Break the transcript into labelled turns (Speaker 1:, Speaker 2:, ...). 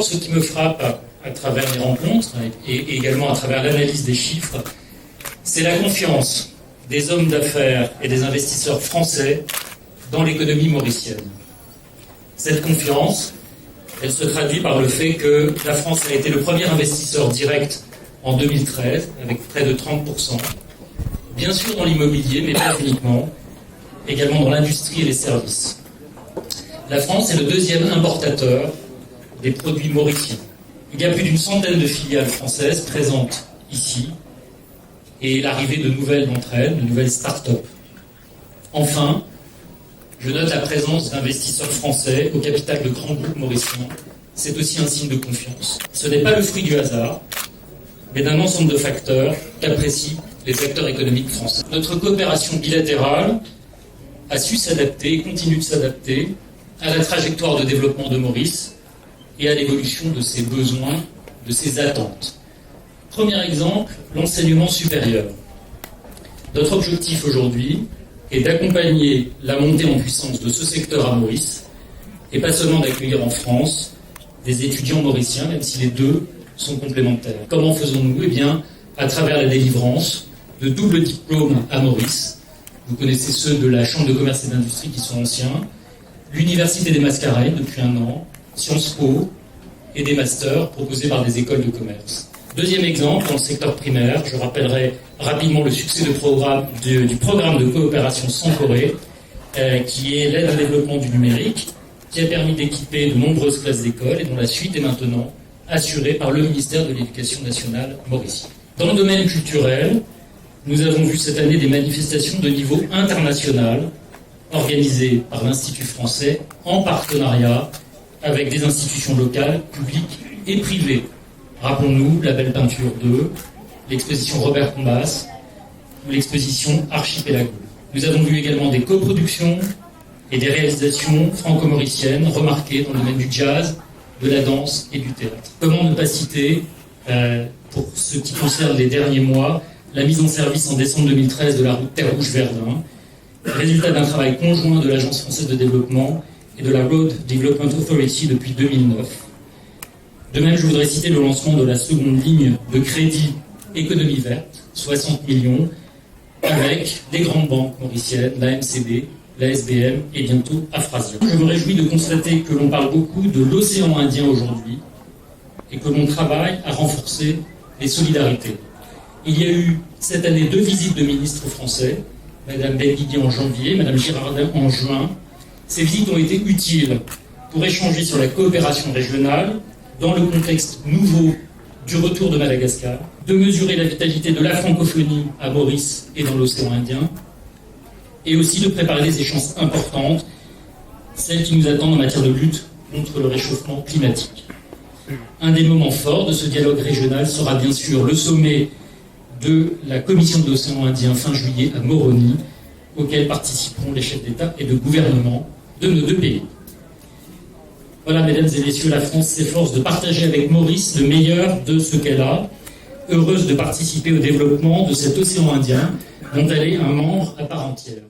Speaker 1: D'abord, ce qui me frappe à travers les rencontres et également à travers l'analyse des chiffres, c'est la confiance des hommes d'affaires et des investisseurs français dans l'économie mauricienne. Cette confiance, elle se traduit par le fait que la France a été le premier investisseur direct en 2013, avec près de 30%, bien sûr dans l'immobilier, mais pas uniquement, également dans l'industrie et les services. La France est le deuxième importateur des produits mauriciens. Il y a plus d'une centaine de filiales françaises présentes ici, et l'arrivée de nouvelles d'entre elles, de nouvelles start-up. Enfin, je note la présence d'investisseurs français au capital de grands groupes mauriciens. C'est aussi un signe de confiance. Ce n'est pas le fruit du hasard, mais d'un ensemble de facteurs qu'apprécient les acteurs économiques français. Notre coopération bilatérale a su s'adapter et continue de s'adapter à la trajectoire de développement de Maurice et à l'évolution de ses besoins, de ses attentes. Premier exemple, l'enseignement supérieur. Notre objectif aujourd'hui est d'accompagner la montée en puissance de ce secteur à Maurice et pas seulement d'accueillir en France des étudiants mauriciens, même si les deux sont complémentaires. Comment faisons-nous ? Eh bien, à travers la délivrance de doubles diplômes à Maurice. Vous connaissez ceux de la Chambre de commerce et d'industrie qui sont anciens, l'Université des Mascareignes depuis 1 an, Sciences Po et des masters proposés par des écoles de commerce. Deuxième exemple, dans le secteur primaire, je rappellerai rapidement le succès du programme de coopération sans Corée, qui est l'aide au développement du numérique, qui a permis d'équiper de nombreuses classes d'école et dont la suite est maintenant assurée par le ministère de l'Éducation nationale mauricien. Dans le domaine culturel, nous avons vu cette année des manifestations de niveau international organisées par l'Institut français en partenariat avec des institutions locales, publiques et privées. Rappelons-nous la Belle Peinture 2, l'exposition Robert Combas ou l'exposition Archipelago. Nous avons vu également des coproductions et des réalisations franco-mauriciennes remarquées dans le domaine du jazz, de la danse et du théâtre. Comment ne pas citer, pour ce qui concerne les derniers mois, la mise en service en décembre 2013 de la route Terre-Rouge-Verdun, résultat d'un travail conjoint de l'Agence française de développement et de la Road Development Authority depuis 2009. De même, je voudrais citer le lancement de la seconde ligne de crédit économie verte, 60 millions, avec des grandes banques mauriciennes, la MCB, la SBM et bientôt Afrasia. Je me réjouis de constater que l'on parle beaucoup de l'océan Indien aujourd'hui et que l'on travaille à renforcer les solidarités. Il y a eu cette année 2 visites de ministres français, Mme Benguigui en janvier, Mme Girardin en juin. Ces visites ont été utiles pour échanger sur la coopération régionale dans le contexte nouveau du retour de Madagascar, de mesurer la vitalité de la francophonie à Maurice et dans l'océan Indien, et aussi de préparer des échéances importantes, celles qui nous attendent en matière de lutte contre le réchauffement climatique. Un des moments forts de ce dialogue régional sera bien sûr le sommet de la Commission de l'océan Indien fin juillet à Moroni, auquel participeront les chefs d'État et de gouvernement de nos 2 pays. Voilà, mesdames et messieurs, la France s'efforce de partager avec Maurice le meilleur de ce qu'elle a, heureuse de participer au développement de cet océan Indien dont elle est un membre à part entière.